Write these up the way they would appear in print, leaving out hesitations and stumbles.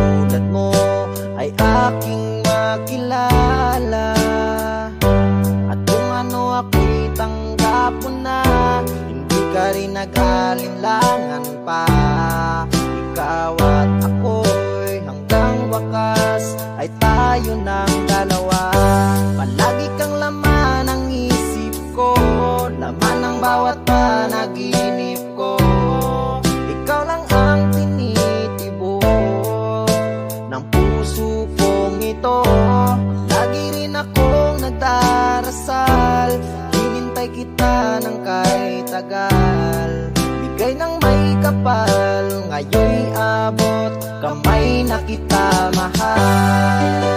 tulad mo ay aking makilala. At kung ano ako'y tanggap mo na, hindi ka rin nag-alinlangan pa. Ikaw at ako'y hanggang wakas ay tayo ng dalawa. Palagi kang laman ng isip ko, laman ng bawat panaginip ko. Ikaw lang ang tinitibok ng puso kong ito. Lagi rin akong nagdarasal, hinintay kita ng kahit tagal. Bigay ng may kapal, ngayon'y abot kamay na kita mahal.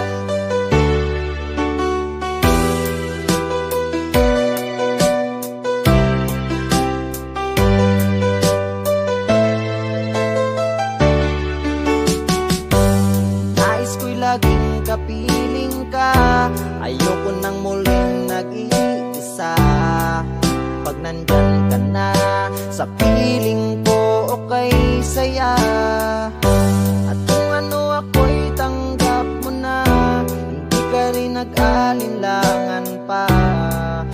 Nais ko'y laging kapiling ka, ayoko nang muling nag-iisa. Pag nandyan ka na sa piling ko, okay saya. At kung ano ako'y tanggap mo na, hindi ka rin nag-alinlangan pa.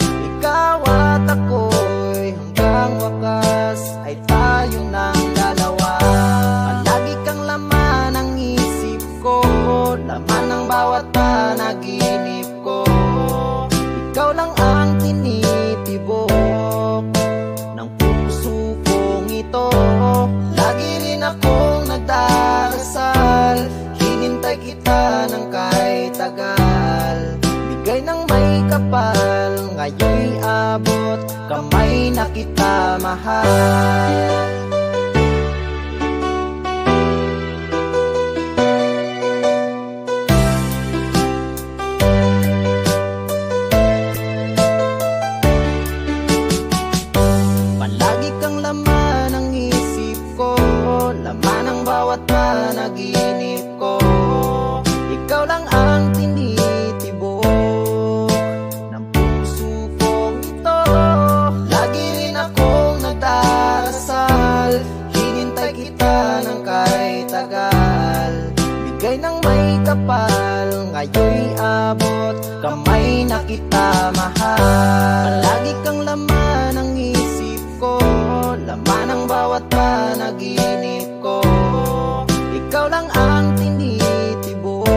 Ikaw at ako'y hanggang wakas ay tayo ng dalawa. Palagi kang laman ng isip ko, laman ng bawat panaginip ko. Ikaw lang ang tinitibok ng puso kong ito. Lagi rin akong nagdarasal, hinintay kita ng kahit tagal. Bigay ng may kapal, ngayon'y abot kamay na kita mahal. Palagi kang laman ng isip ko, laman ng bawat panaginip ko. Ikaw lang ang tinitibok ng puso kong ito. Lagi rin akong nagdarasal, hinintay kita ng kahit tagal. Bigay ng may kapal, ngayon'y abot kamay na kita mahal. Palagi kang laman ng isip ko, laman ng bawat panaginip ko. Ikaw lang ang tinitibok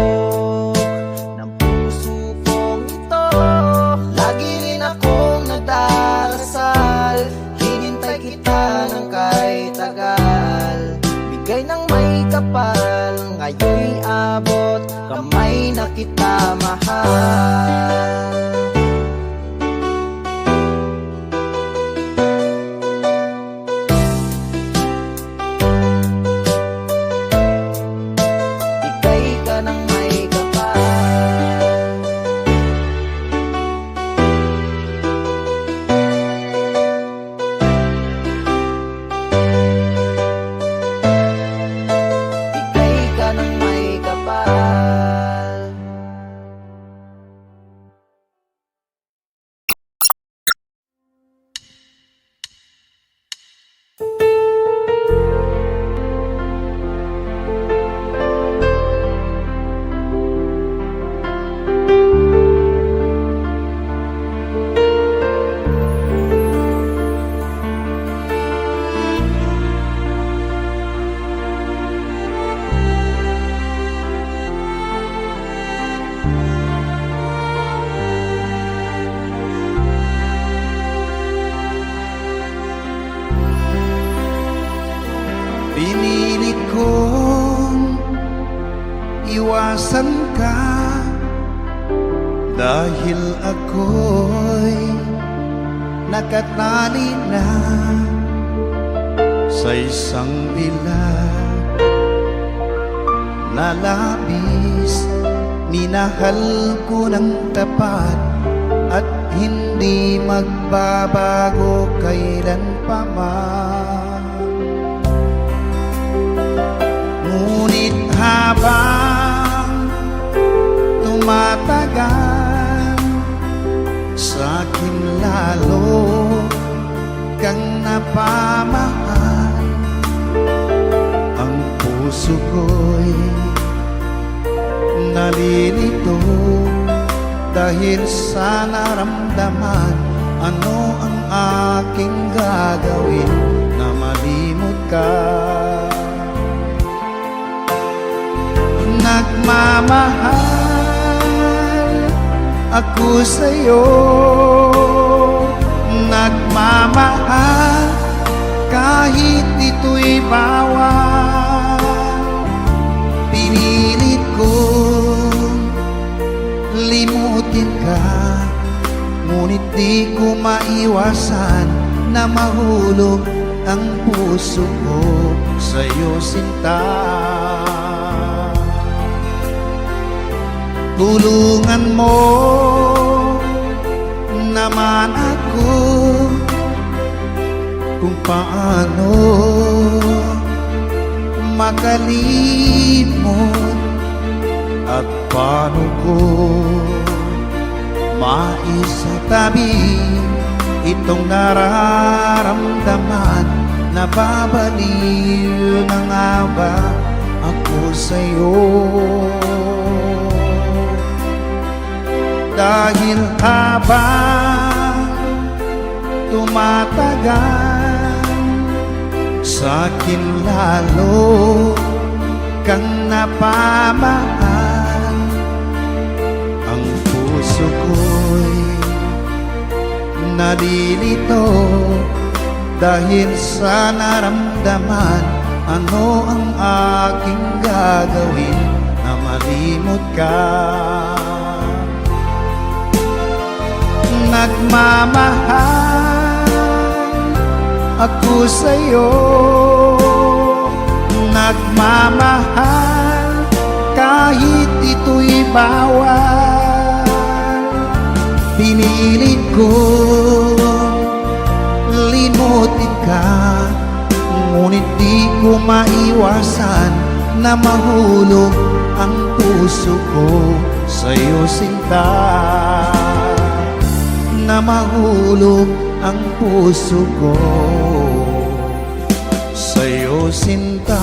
ng puso kong ito. Lagi rin akong nagdarasal, hinintay kita ng kahit tagal. Bigay ng may kapal, ngayon'y abot kamay na kita mahal. Pinilit kong iwasan ka dahil ako'y nakatali na sa isang bilag na labis. Minahal ko ng tapat at hindi magbabago kailan pa man. Ngunit habang tumatagal, sa'kin lalo kang napamahal. Ang puso ko'y nalilito dahil sa naramdaman. Ano ang aking gagawin na malimot ka? Nagmamahal ako sa'yo, nagmamahal kahit ito'y bawal. Pinilit kong limutin ka, ngunit di ko maiwasan na mahulog ang puso ko sa'yo, sinta. Tulungan mo naman ako kung paano makalimot at paano ko maisatabi itong nararamdaman. Nababaliw na nga ba ako sa'yo? Dahil habang tumatagal, sa'kin lalo kang napamahal. Ang puso ko'y nalilito dahil sa naramdaman. Ano ang aking gagawin na malimot ka? Nagmamahal ako sa'yo, nagmamahal kahit ito'y bawal. Pinilit ko limutin ka, ngunit di ko maiwasan na mahulog ang puso ko sa'yo, sinta. Na mahulog ang puso ko sa'yo, sinta.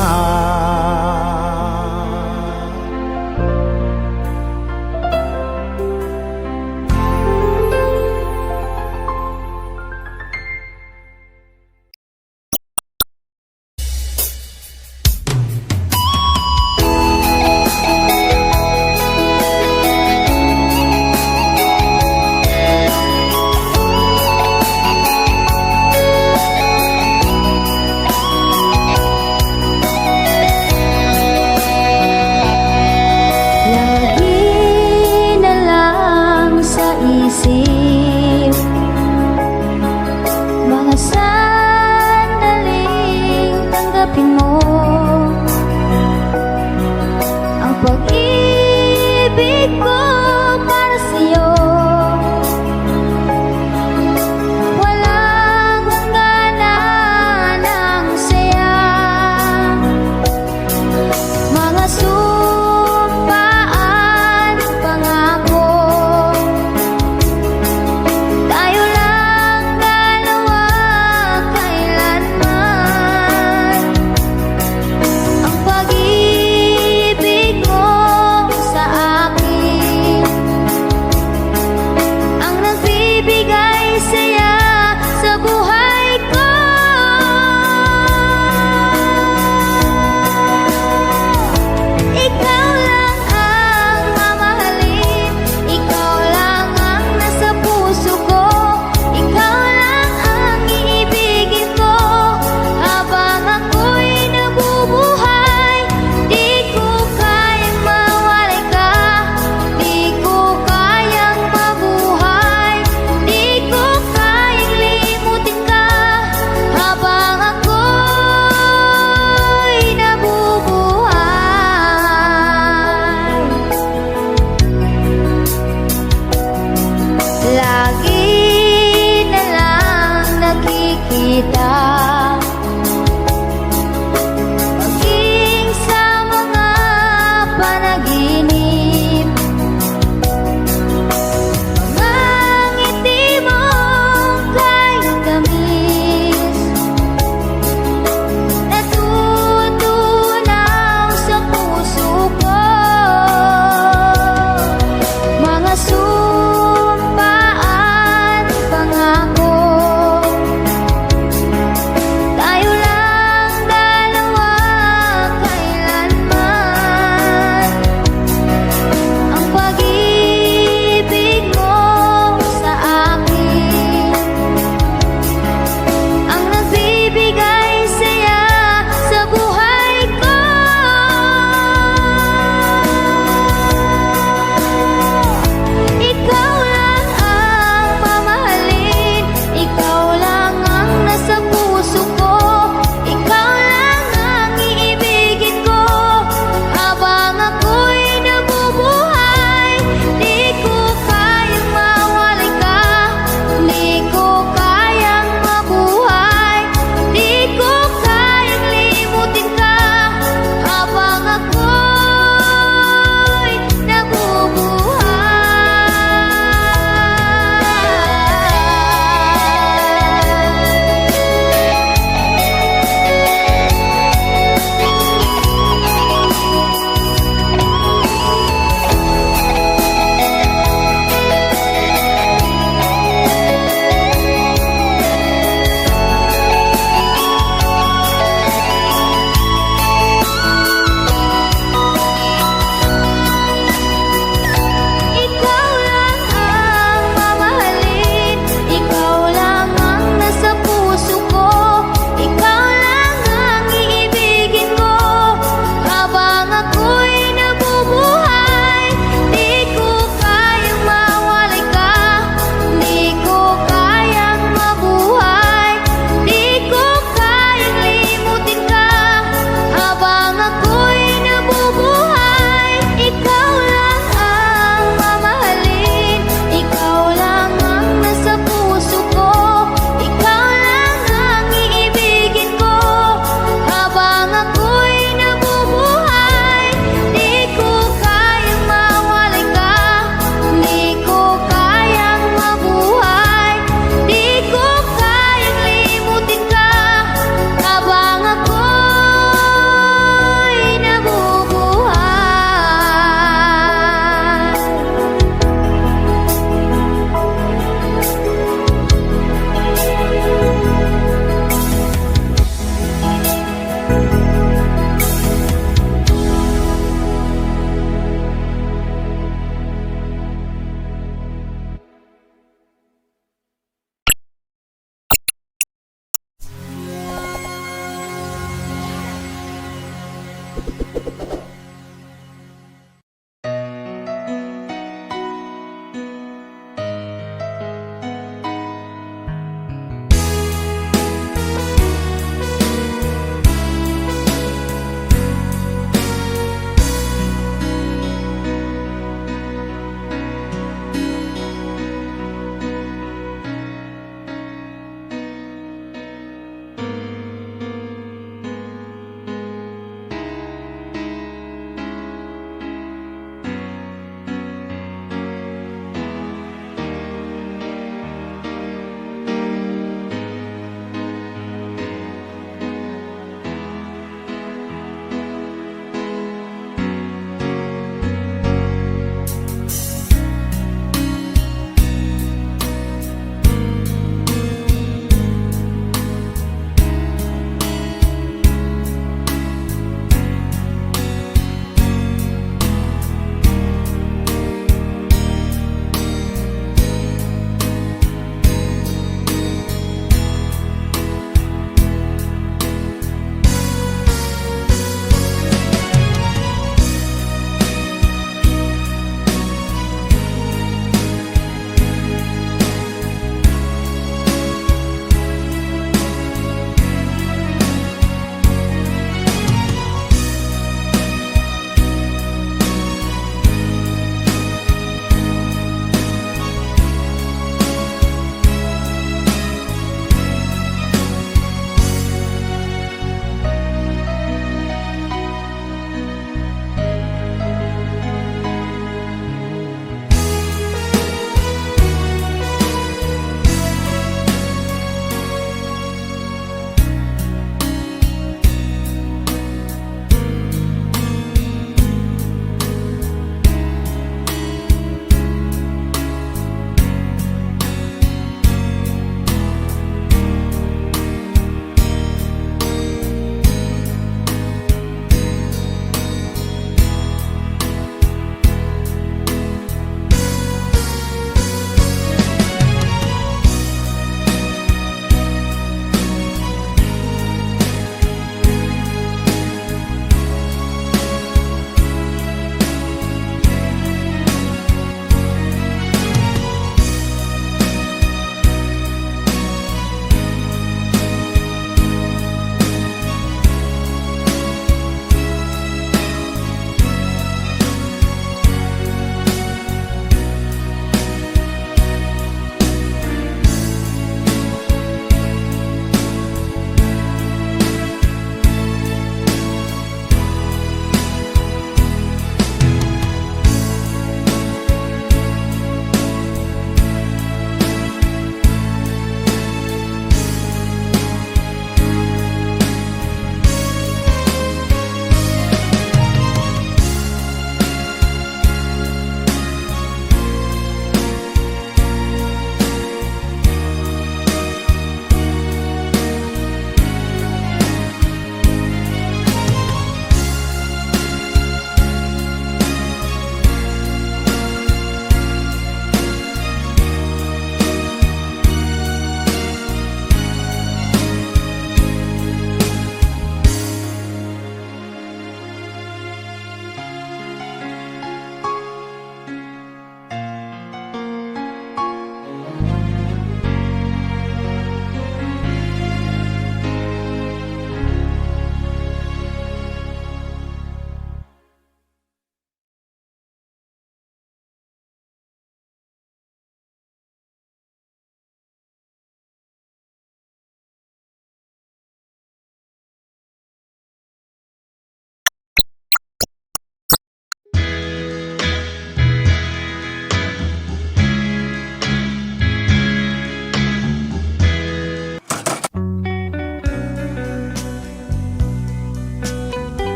Mga sandaling tanggapin mo ang pag-ibig ko para sa'yo. Walang hangganan ng saya, mga sumpaan, pangako. Tayo lang dalawa kailanman. Ang pag-ibig mo sa akin ang nagbibigay saya sa buhay ko. Ikaw lang ang mamahalin, ikaw lang ang nasa puso ko, ikaw lang ang iibigin ko habang ako'y nabubuhay. Di ko kayang mawalay ka, di ko kayang mabuhay, di ko kayang limutin ka habang ako'y nabubuhay. Lagi na lang nakikita, maging sa mga panaginip, mga ngiti mo kay tamis, natutunaw sa puso ko.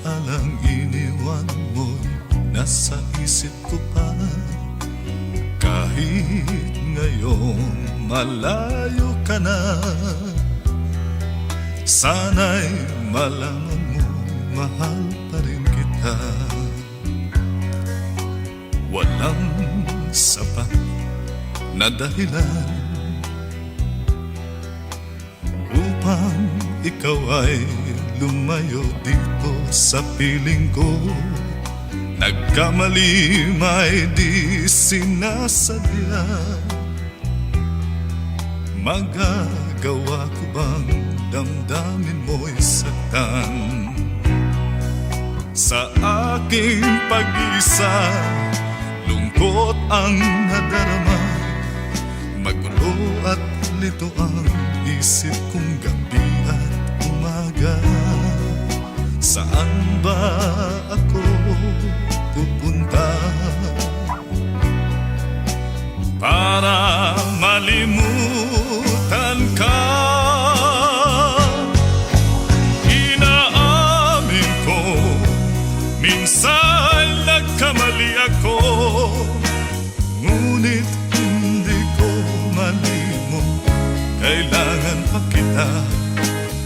alaalang iniwan mo'y nasa isip ko pa. Kahit ngayong malayo ka na, sana'y malaman mo, mahal pa rin kita. Walang sapat na dahilan upang ikaw ay lumayo dito sa piling ko. Nagkamali may di sinasadya. Magagawa ko bang damdamin mo'y saktan? Sa aking pag-isa, lungkot ang nadarama. Magulo at lito ang isip kong gabi at umaga. Saan ba ako pupunta para malimutan ka? Inaamin ko, minsan nagkamali ako, ngunit hindi ko malimot, kailangan pa kita.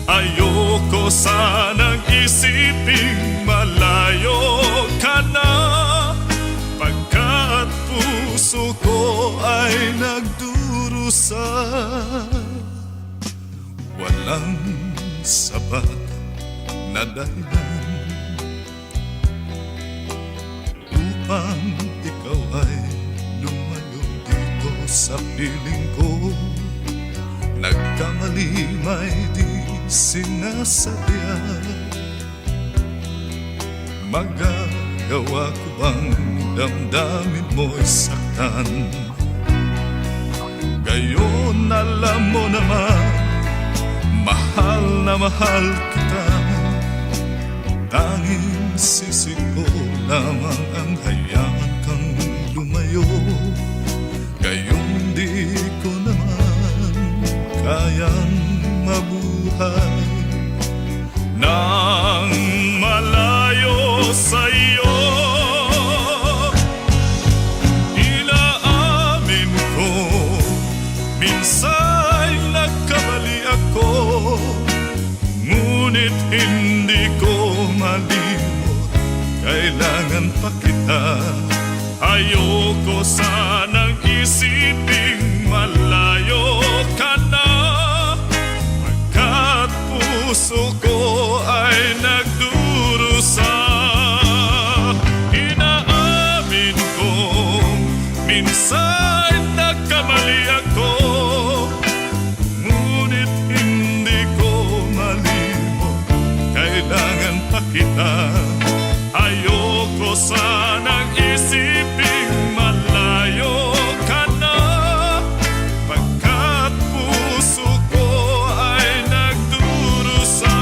Ayoko sanang isiping malayo ka na, pagkat puso ko ay nagdurusa. Walang sapat na dahilan upang ikaw ay lumayo dito sa piling ko. Nagkamali may di sinasadya. Magagawa ko bang damdamin mo'y saktan? Gayon alam mo naman, mahal na mahal kita. Tanging sisi ko lamang ang hayaan kang lumayo. Gayon di ko naman kayang mabuhay nang malayo sa iyo. Inaamin ko, minsan nagkamali ako, ngunit hindi ko malimot, kailangan pa kita. Ayoko sanang isiping malayo ka na, pagkat puso ko ay nagdurusa. Inaamin ko, minsan nagkamali ako, ngunit hindi ko malimot, kailangan pa kita. Ayoko sanang isiping malayo ka na, pagkat puso ko ay nagdurusa.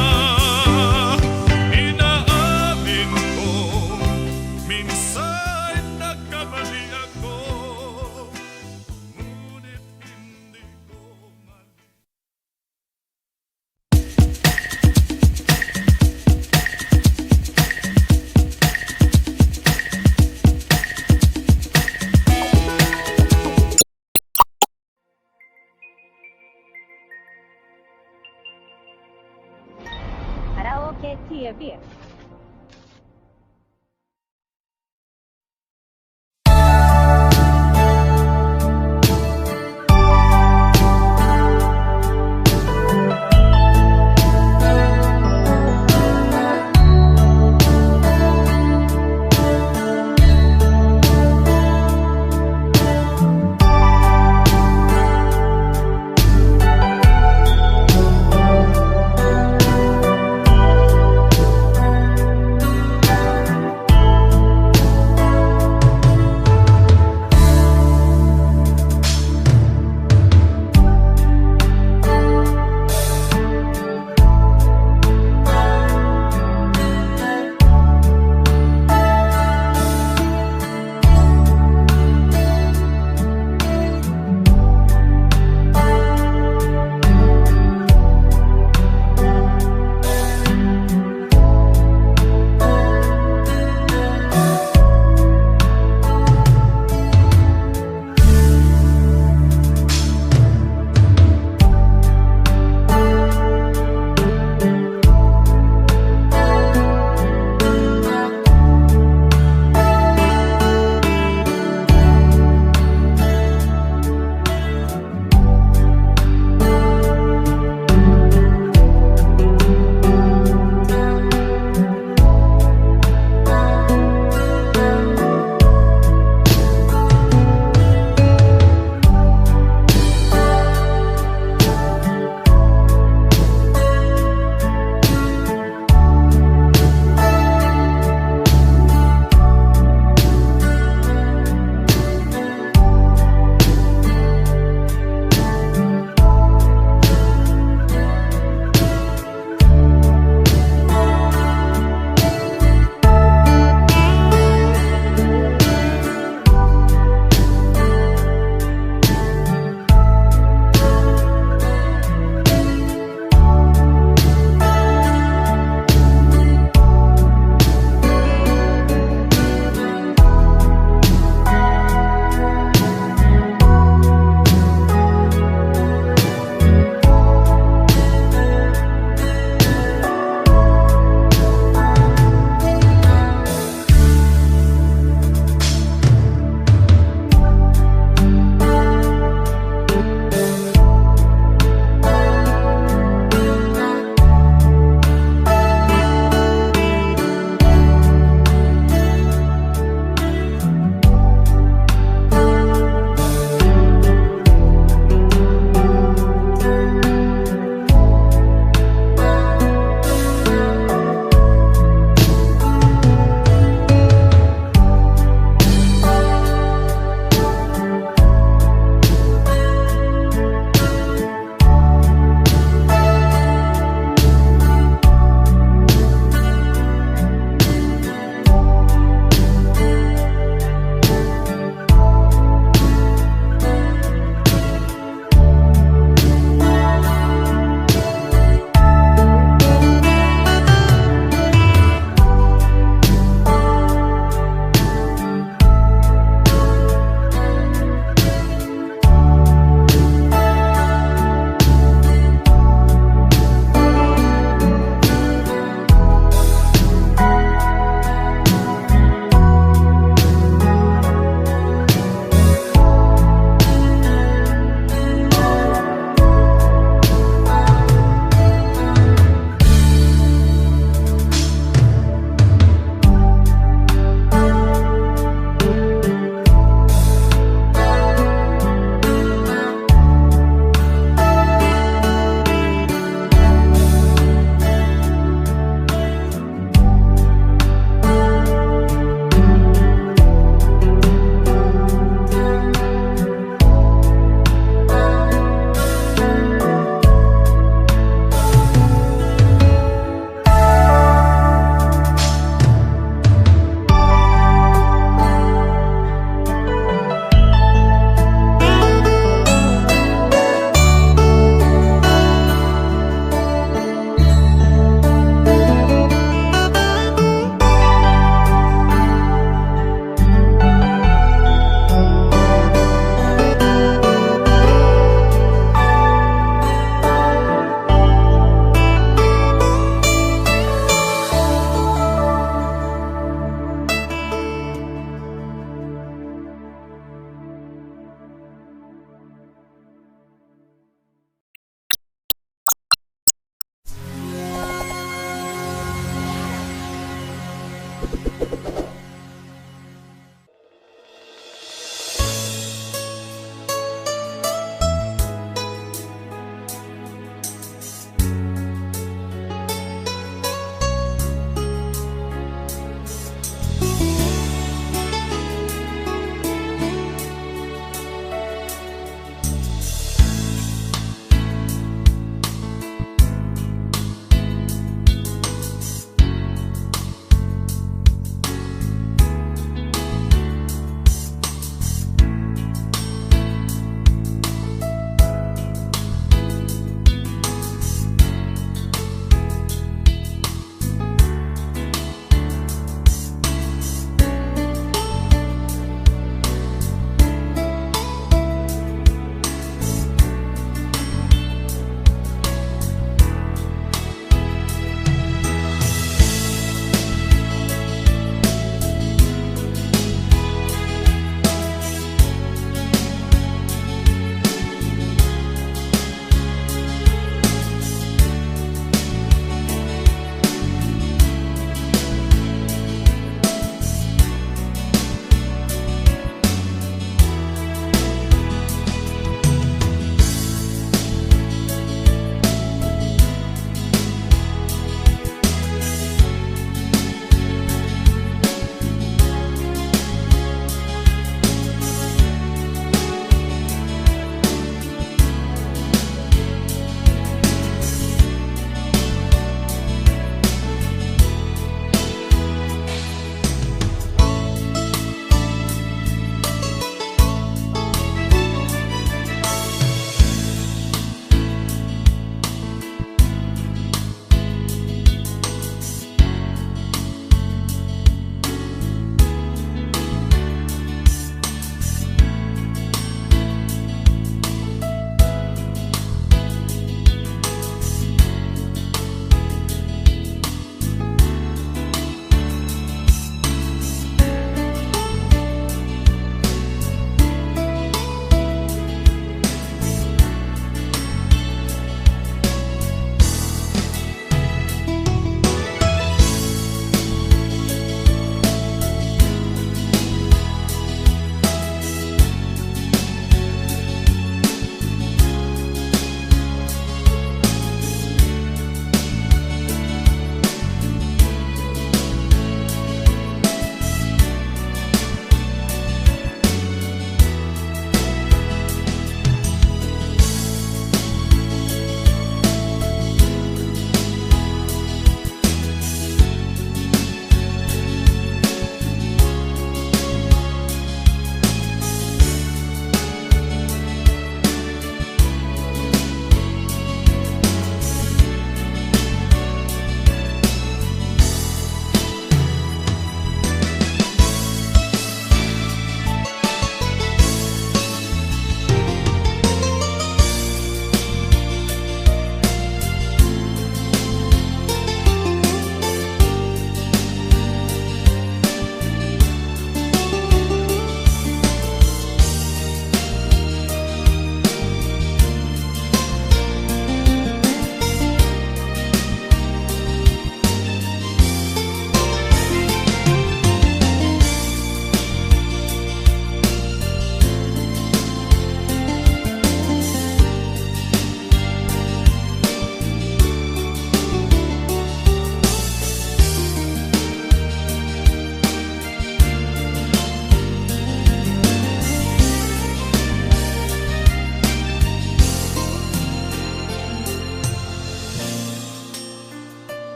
Inaamin ko, minsan nagkamali ako, ngunit hindi ko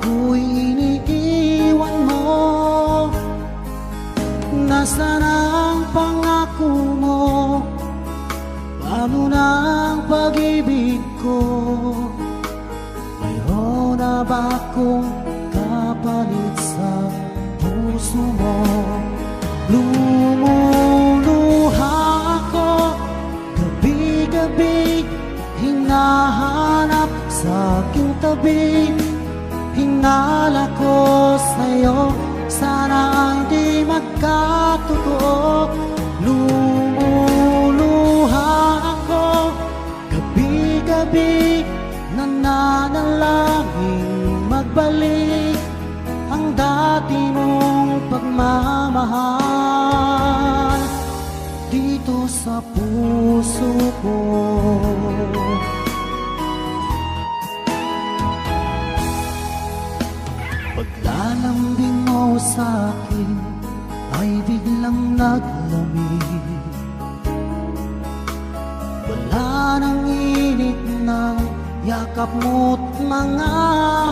ako'y iniiwan mo? Nasaan ang pangako mo? Paano na ang pag-ibig ko? Mayroon na ba akong kapalit sa puso mo? Lumuluha ako gabi-gabi, hinahanap sa aking tabi. Hinala ko sa'yo, sana hindi magkatotoo. Lumuluha ako gabi-gabi, nananalangin magbalik ang dati mong pagmamahal dito sa puso ko. Paglalambing mo sa'kin ay biglang naglamig. Wala nang init ng yakap mo't mga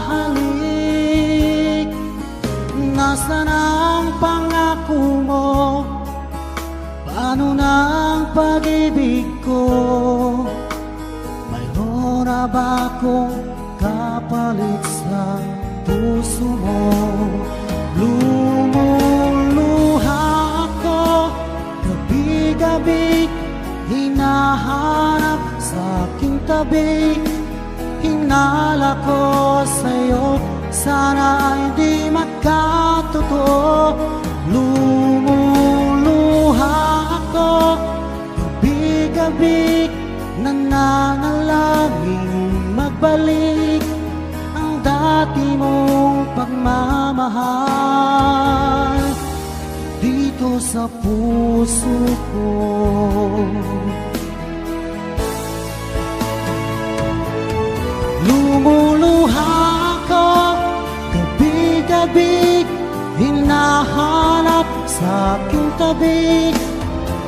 halik. Nasaan ang pangako mo? Paano na ang pag-ibig ko? Mayroon na ba akong kapalit sa puso mo? Lumuluha ako gabi-gabi, hinahanap sa aking tabi. Hinala ko sa'yo, sana hindi magkatotoo. Lumuluha ako gabi-gabi, nananalangin magbalik ang dati mong pagmamahal dito sa puso ko. Lumuluha ako gabi-gabi, hinahanap sa aking tabi.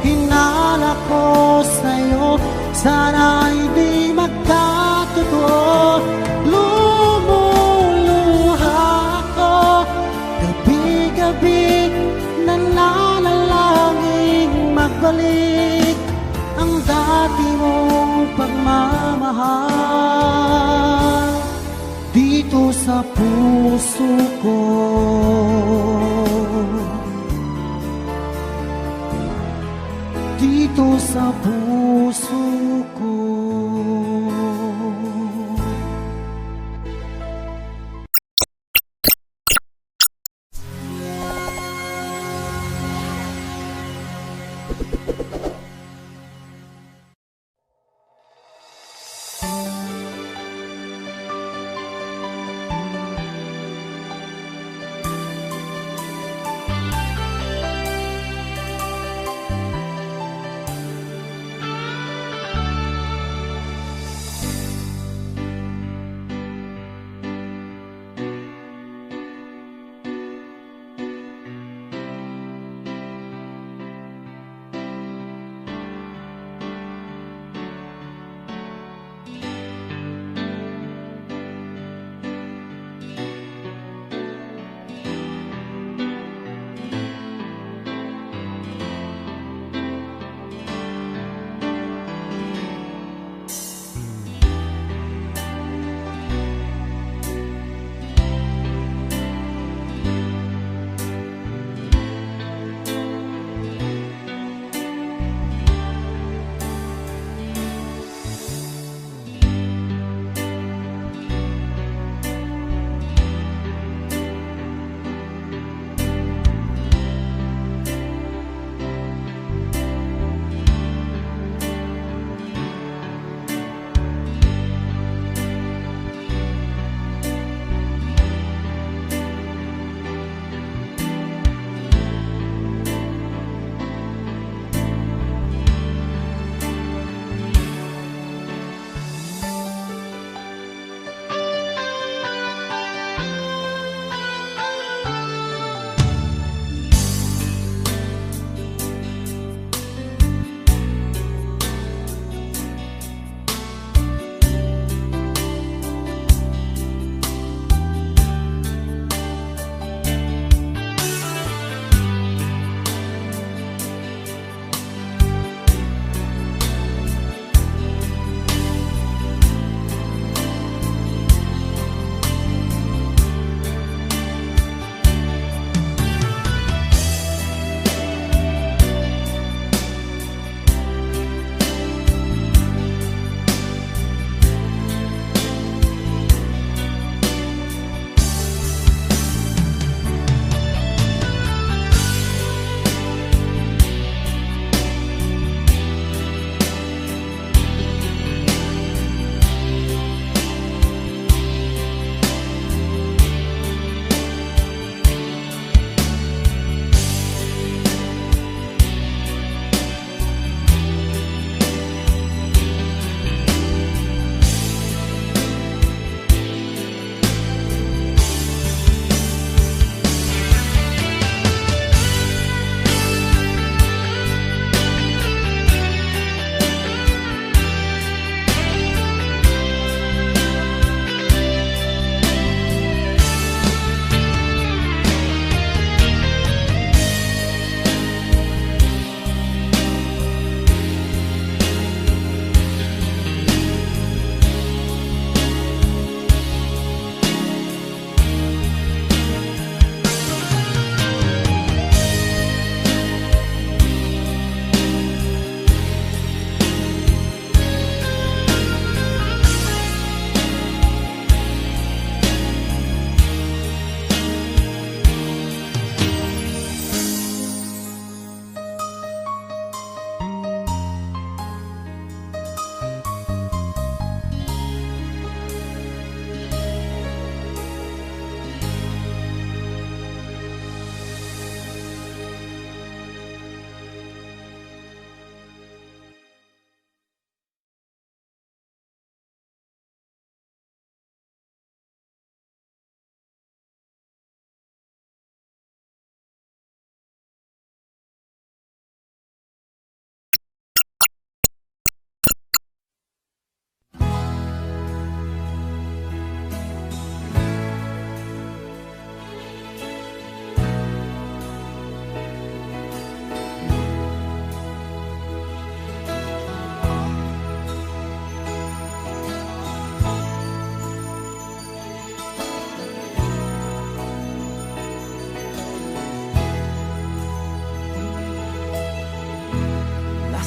Hinala ko sa'yo, sana hindi magkatotoo. Lumuluha ako gabi-gabi, nananalangin magbalik ang dati mong pagmamahal dito sa puso ko. Dito sa puso ko.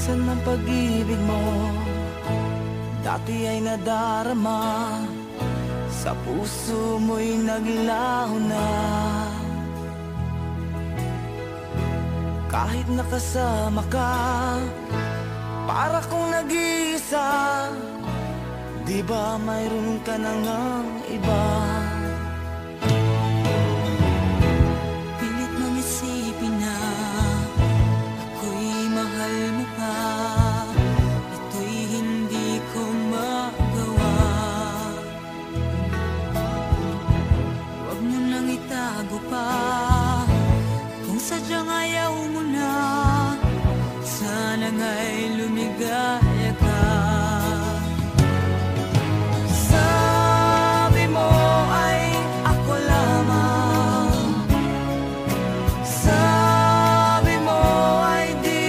Nasaan ang pag-ibig mo? Dati ay nadarama, sa puso mo'y naglaho na. Kahit nakasama ka, para kong nag-iisa. Di ba mayroon ka na ngang iba? Pilit mang isipin na ako'y mahal mo pa. Ito'y hindi ko magawa. Huwag mo nang itago pa kung sadyang ayaw mo na. Sana nga'y lumigaya ka. Sabi mo ay ako lamang. Sabi mo ay di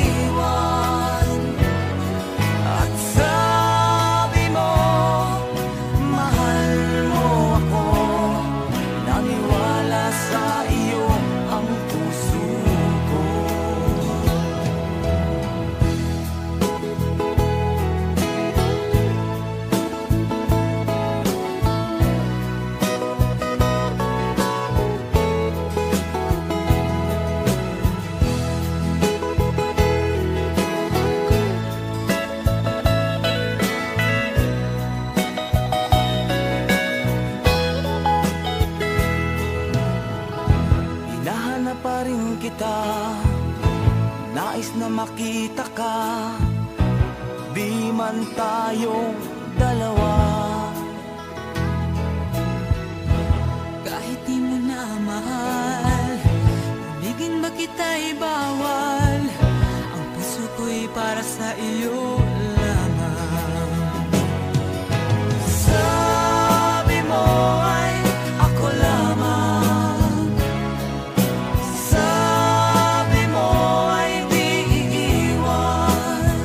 iiwan. At sabi mo, mahal mo ako. Naniwala sa iyo ang puso ko. Hinahanap pa rin kita, nais na makita ka. Di man tayong dalawa. Kahit di mo na mahal, ibigin ba kita'y bawal? Ang puso ko'y para sa iyo lamang. Sabi mo ay ako lamang. Sabi mo ay di iiwan.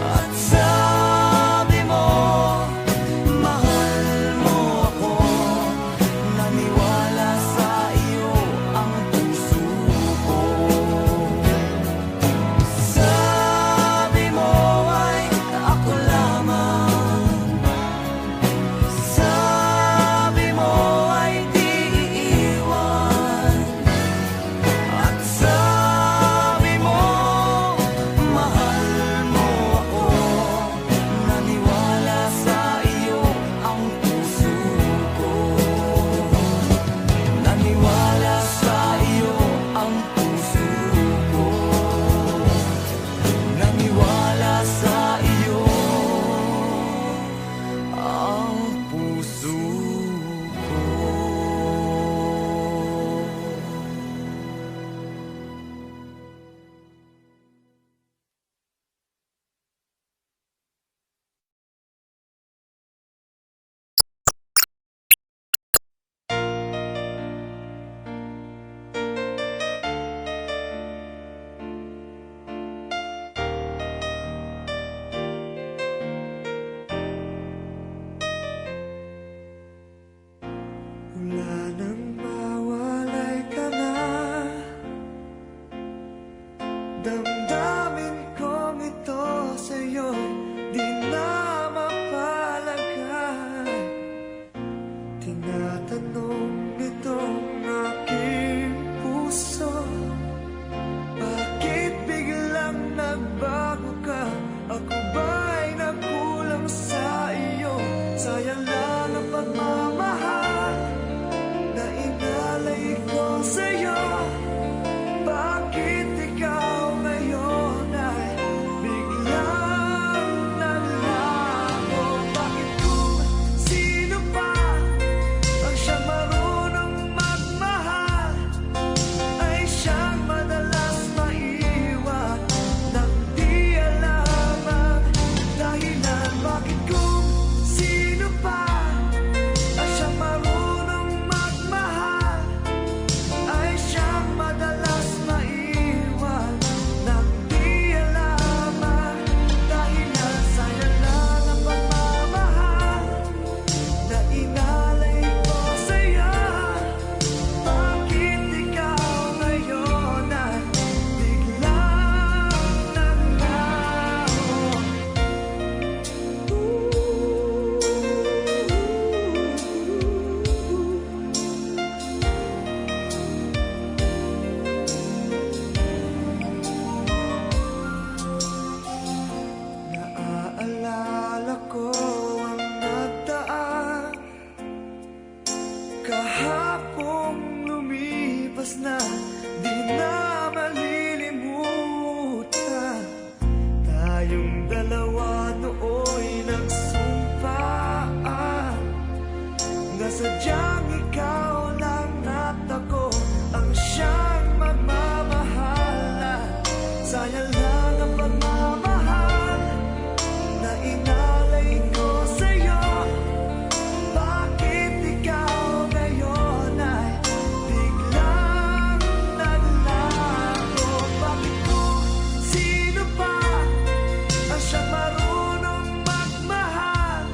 At sabi mo, mahal mo ako. Naniwala sa iyo ang puso ko. Sabi mo ay ako lamang. Sabi mo ay di iiwan. At sabi mo, mahal mo ako. Naniwala sa iyo ang puso ko. Naniwala sa iyo ang puso ko. Naniwala sa iyo ang puso ko. landas na di na malilimutan. Tayong dalawa nooy nagsumpaan na sadyang ikaw lang at ako ang siyang magmamahalan. Sayang lang ang pagmamahal na inalay ko sa'yo. Bakit ikaw ngayon ay biglang naglago? Bakit kung sino pa ang siyang marunong magmahal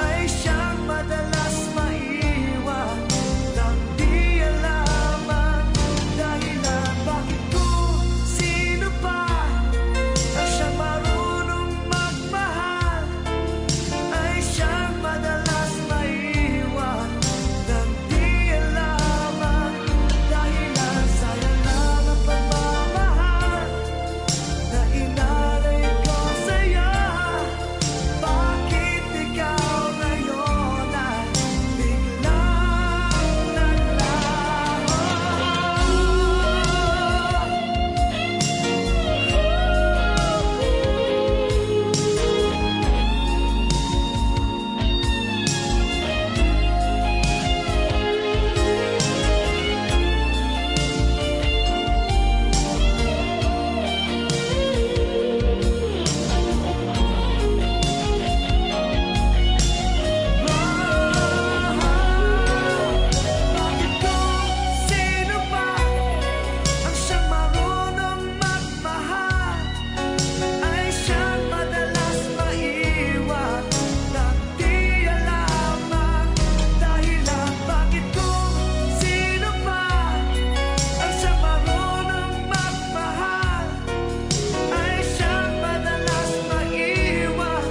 ay siyang madalas maiwan nang di alam ang dahilan? Bakit kung sino pa ang siyang marunong magmahal ay siyang madalas maiwan nang di alam ang dahilan? Sayang lang ang pagmamahal na inalay ko sa'yo. Bakit ikaw ngayon ay biglang naglaho? Bakit kung sino pa ang siyang marunong magmahal ay siyang madalas maiwan nang di alam ang dahilan? Bakit kung sino pa ang siyang marunong magmahal ay siyang madalas maiwan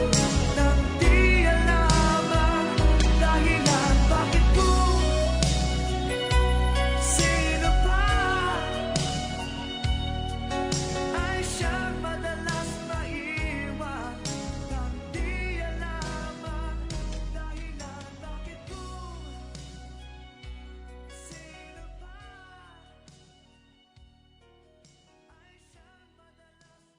nang di alam ang dahilan? Bakit kung sino pa ay siyang madalas maiwan nang di alam ang dahilan? Bakit kung sino pa ay siyang madalas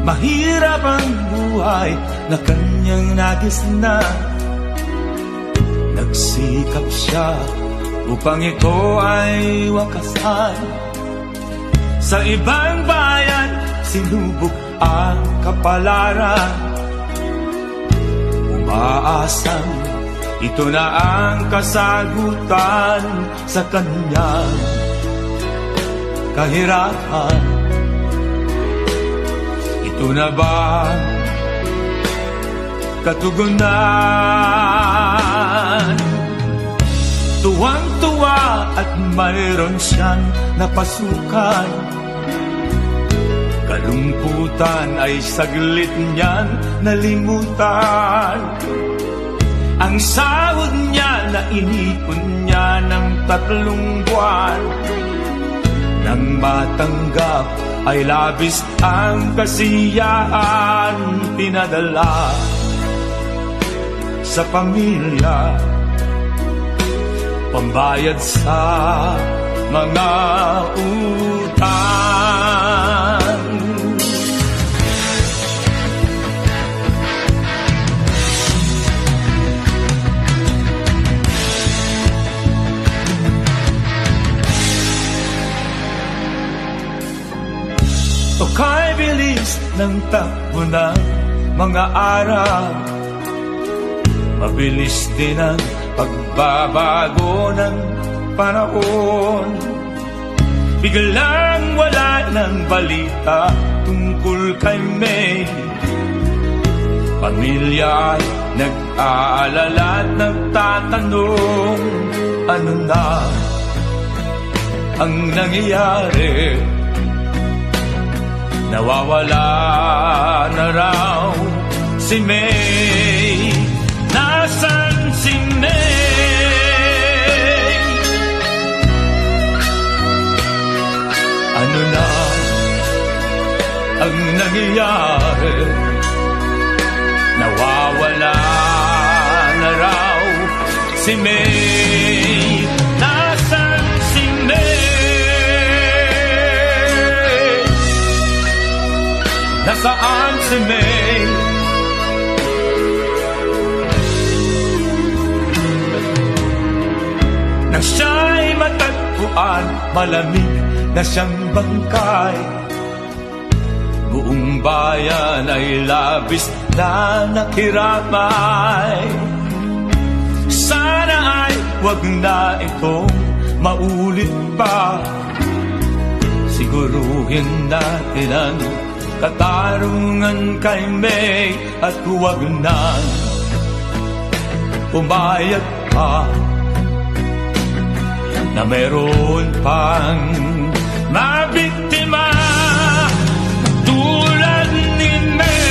Mahirap ang buhay na kanyang nagisna. Nagsikap siya upang ito ay wakasan. Sa ibang bayan, sinubok ang kapalaran. Umaasang ito na ang kasagutan sa kanyang kahirapan. Ito na ba katugunan? Tuwang-tuwa at mayroon siyang napasukan. Kalungkutan ay saglit niyang nalimutan. Ang sahod niya na inipon niya ng 3 buwan, nang matanggap ay labis ang kasiyahan. Pinadala sa pamilya, pambayad sa mga utang. O kay bilis ng takbo ng mga araw, mabilis din ang pagbabago ng panahon. Biglang wala ng balita tungkol kay May. Pamilya ay nag-aalala at nagtatanong, ano na ang nangyayari. Nawawala na raw si May. Nasaan si May? Ano na ang nangyayari? Nawawala na raw si May. Nasaan si May? Nasaan si May? Nang siya'y matagpuan, malamig na siyang bangkay. Buong bayan ay labis na nakiramay. Sana ay wag na itong maulit pa. Siguruhin natin ang katarungan kay May at huwag na umayag pa na meron pang mabiktima tulad ni May.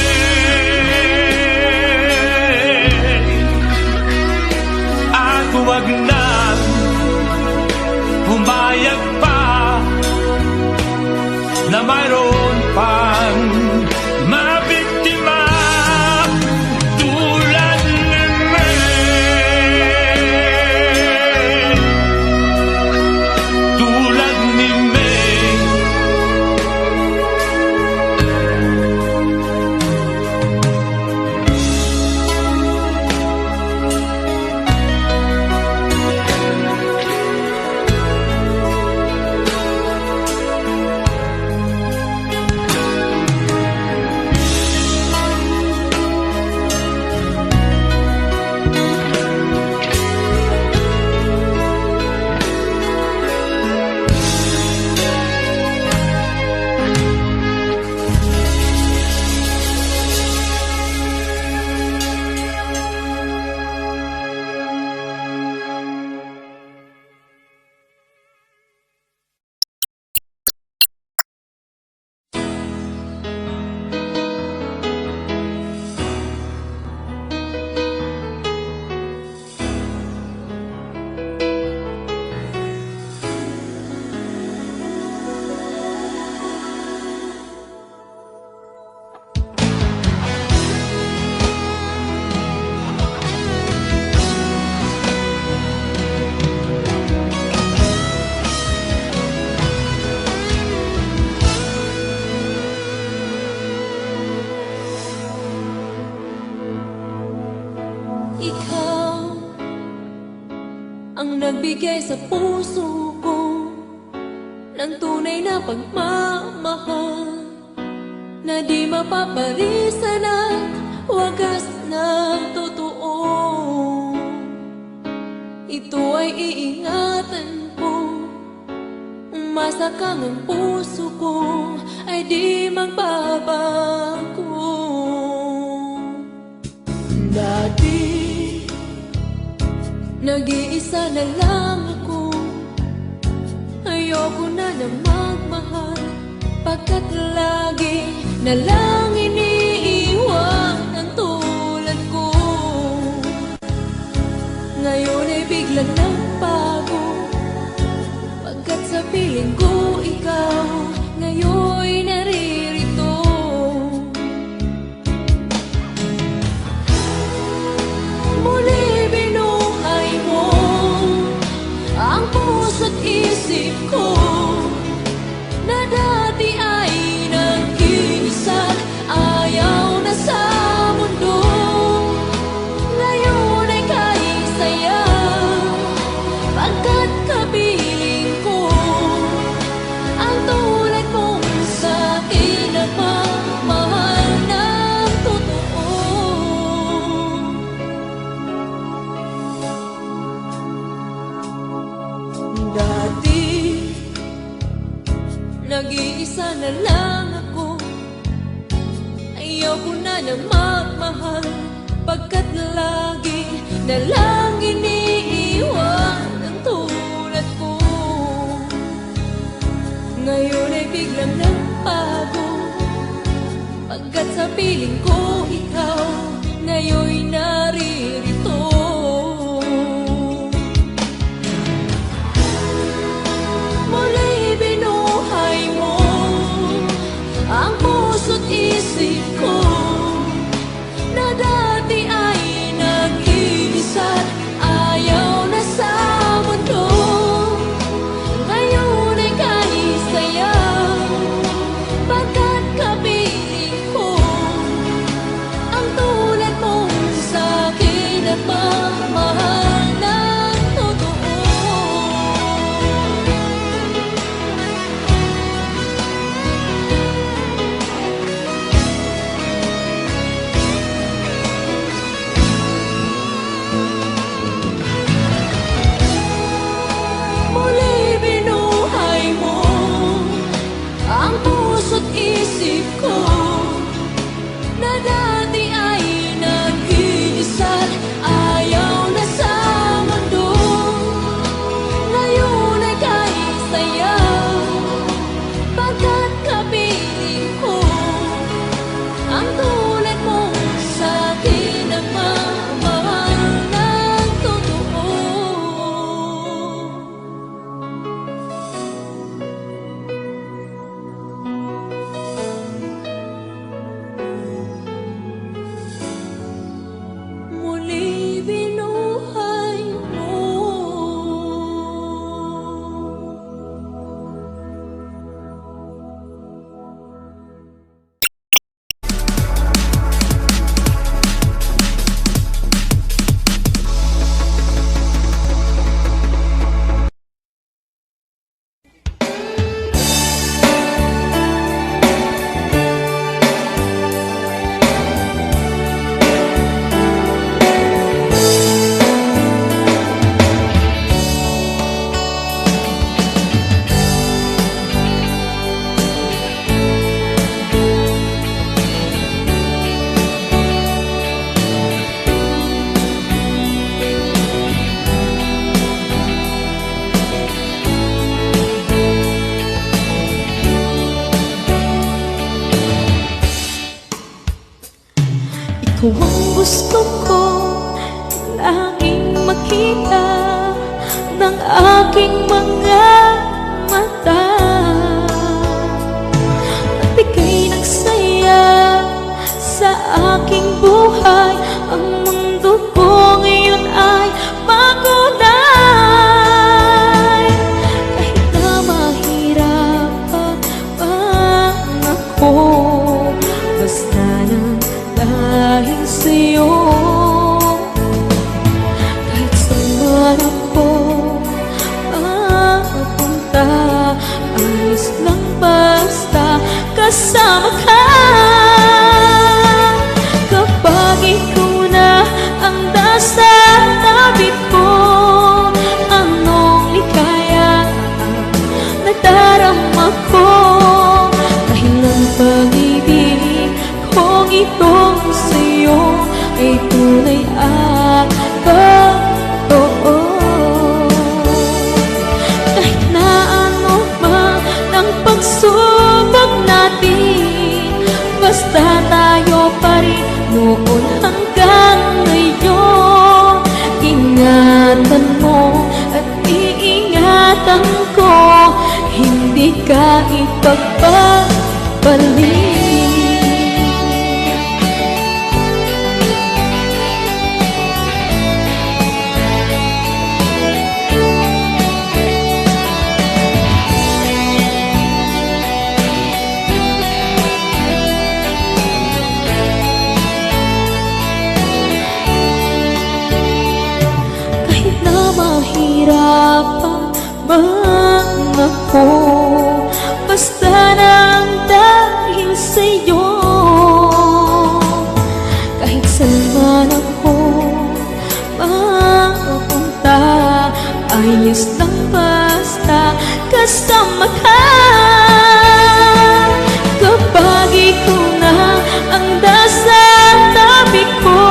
At huwag na umayag pa na mayroon pang mabiktima tulad ni May. Tulad ni May. Ikaw ang nagbigay sa puso ko ng tunay na pagmamahal na di mapaparisan at wagas na totoo. Ito ay iingatan ko, umasa kang ang puso ko ay di magbabago. Dati nag-iisa na lang ako, ayoko na na magmahal, pagkat lagi na lang iniiwan ang tulad ko. Ngayon ay biglang nagbago, pagkat sa piling ko ikaw ngayon naririto. Muli binuhay mo ang puso't isip ko na dati ay nag-iisa't ayaw na sa mundo. Ngayon ay kahit saya, pagkat kapiling ko ang tulad mong sa'kin nagmamahal ng totoo. Dati nag-iisa na lang ako, ayaw ko na na magmahal, pagkat lagi na lang iniiwan ang tulad ko. aking mga mata at ika'y nagsaya sa aking buhay. Ang mundo ko ngayon ay makulay. Kahit na mahirapan ako, basta nang dahil sa'yo. Kahit saan man ako mapunta, ayos lang basta kasama ka. Kapag ikaw na ang nasa tabi ko, anong likaya nadarama ko. Dahil ang pag-ibig kong itong sa'yo ay tunay at totoo. Kahit na ano man ang pagsubok natin, basta tayo pa rin noon hanggang ngayon. Ingatan mo at iingatan ko, hindi ka ipagpapalik. Kahit na mahirapan man ako, basta nang dahil sa'yo. Kahit saan man ako mapunta, ayos lang basta kasama ka. Kapag ikaw na ang nasa tabi ko,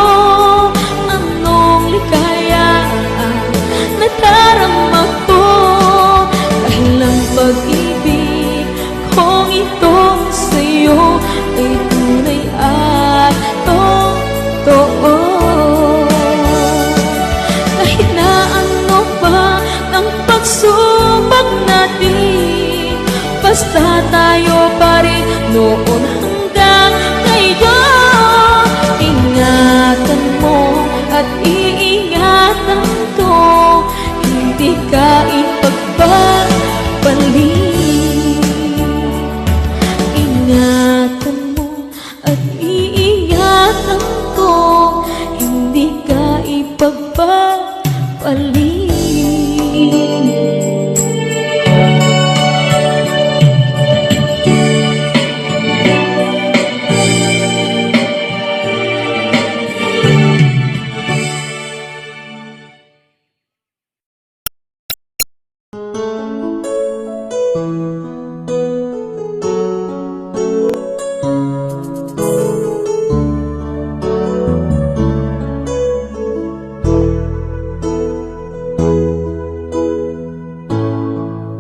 anong likaya nadarama ko. Dahil ang pag-ibig kong itong sa'yo ay tunay at totoo. Kahit na ano pa ang pagsubok natin, basta tayo pa rin noon hanggang ngayon. Ingatan mo at iingatan ko, hindi ka ipagpapalik. Ingatan mo at iingatan ko, hindi ka ipagpapalik.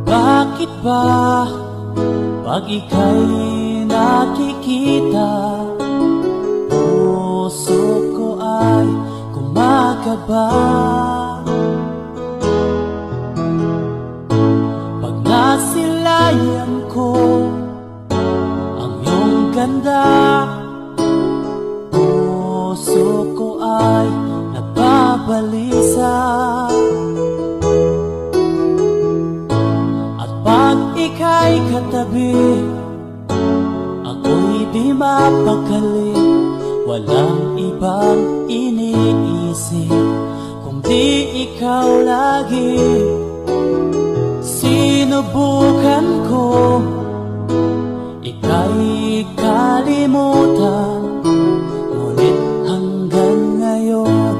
Bakit ba pag ika'y nakikita, puso ko ay kumakaba? Pag nasilayan ko ang iyong ganda, puso ko ay nababalisa. Pag ika'y katabi, ako'y di mapakali. Walang ibang iniisip kundi ikaw lagi. Sinubukan ko ika'y kalimutan, ngunit hanggang ngayon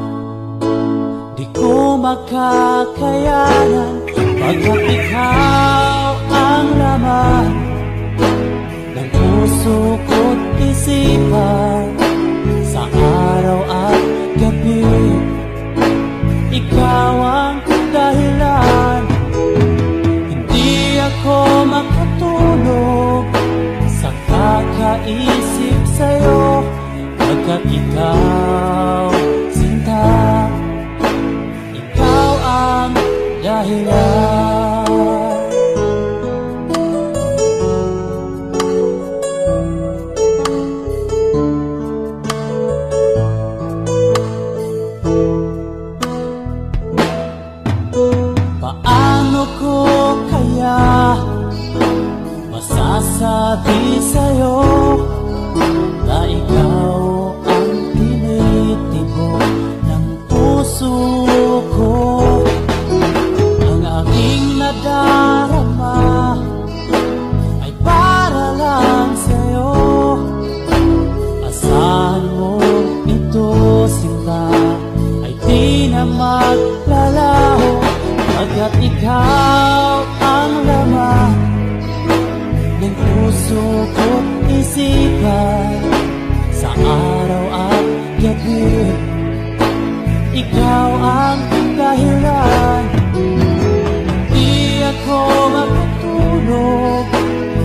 di ko makakayanan. Pagkat ikaw ang laman ng puso ko't isipan, sa araw at gabi, ikaw ang dahilan. Hindi ako makatulog sa kakaisip sa'yo, pagkat ikaw, sinta, ikaw ang dahilan. dahilan. Paano ko kaya masasabi sa'yo na ikaw ang tinitibok ng puso ko? Ang aking nadarama ay para lang sa'yo. Asahan mo ito, sinta, ay di na maglalaho, pagkat ikaw ang laman ng puso ko't isipan. Sa araw at gabi, ikaw ang dahilan. Di ako makatulog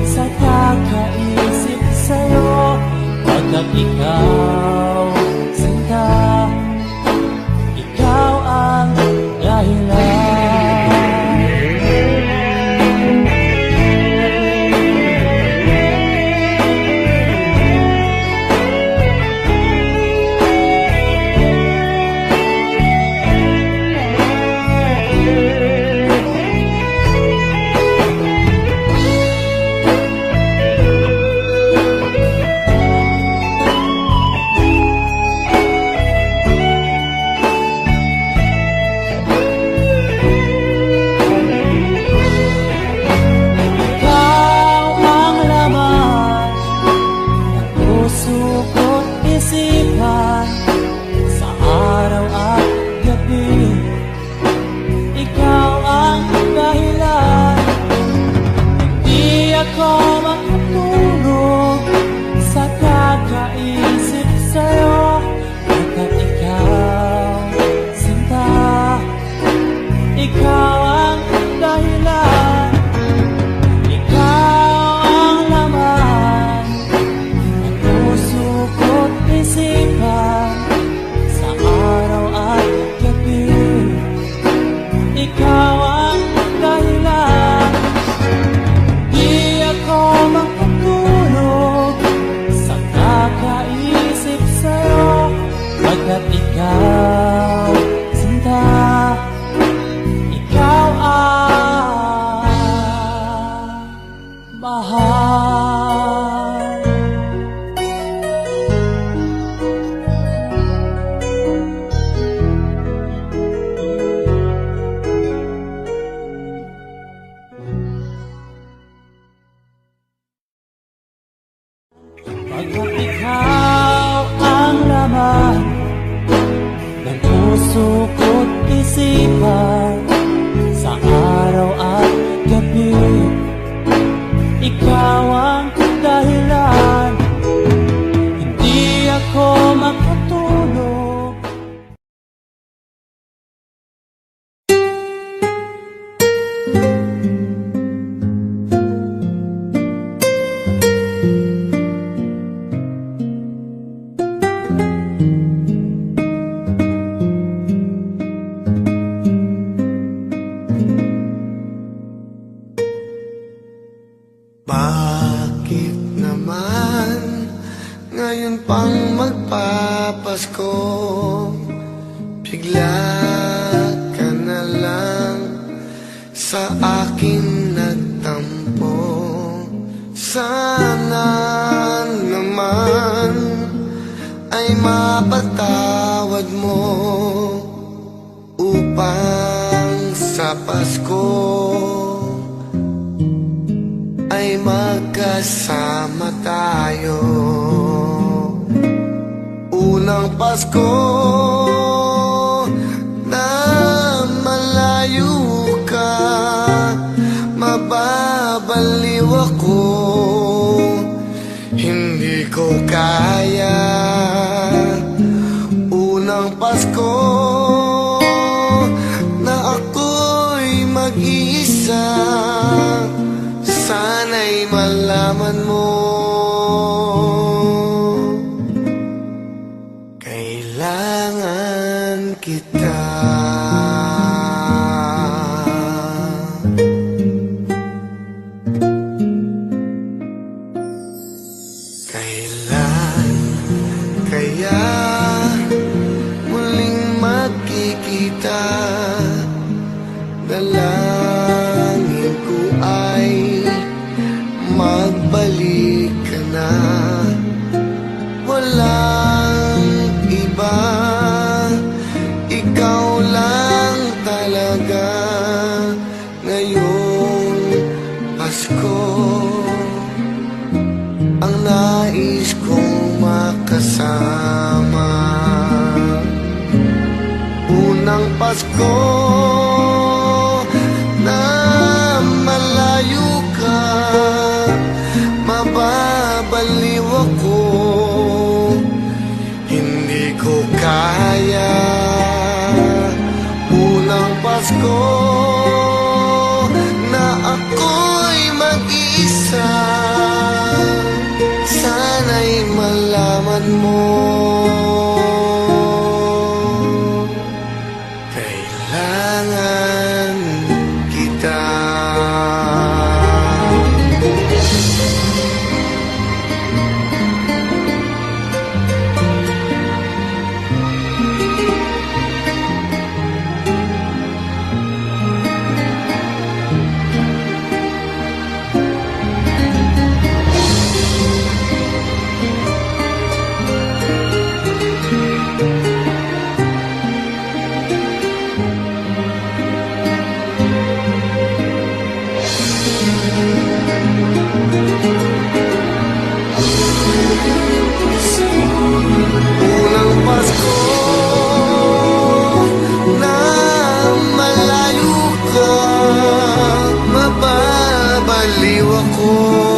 sa kakaisip sa'yo, pagkat ikaw, sinta, ikaw ang dahilan. Pagkat ikaw ang laman ng puso ko't isipan. Sa araw at gabi, ikaw ang dahilan. Hindi ako makatulog. Bakit naman ngayon pang magpapasko, bigla ka na lang sa akin nagtampo? Sana naman ay mapatawad mo upang sa Pasko ay magkasama tayo. Unang Pasko na malayo ka, mababaliw ako. Hindi ko kaya. Unang Pasko na ako'y mag-iisa, sana'y malaman mo kailangan kita. ngayong Pasko. Ang nais kong makasama, unang Pasko na malayo ka, mababaliw ako. Hindi ko kaya, unang Pasko na ako'y mag-isa. Sana'y malaman mo, kailangan kita. Unang Pasko na malayo ka, mababaliw ako.